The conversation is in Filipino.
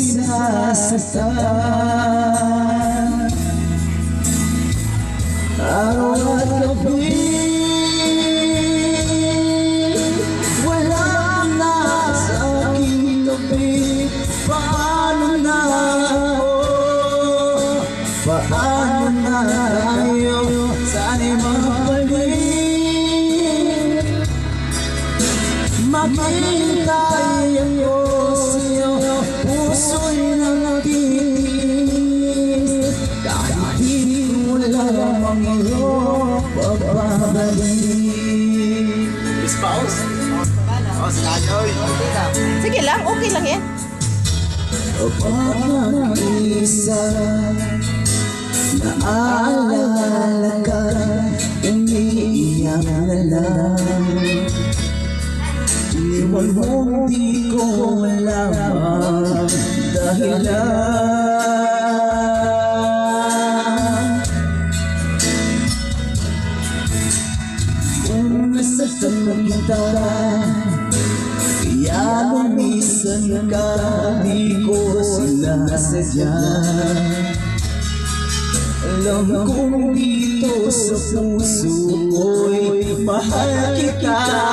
sinasaktan. Araw at gabi wala na sa aking tabi. Paano na ako? Paano na tayo? Sana'y mabalik. Maghintay ako sa'yo, puso'y nangatiis. Kahit di mo lamang iyo pagbabalik. Spouse? Sige lang, okay lang yan. Kapag isa naaalala ka, umiiyak na lang. Iwan mo di ko malaman dahilan. Kung nasasaktan kita, kaya lumisan ka, di ko sinasadya. Alam kong dito sa puso ko'y mahal kita.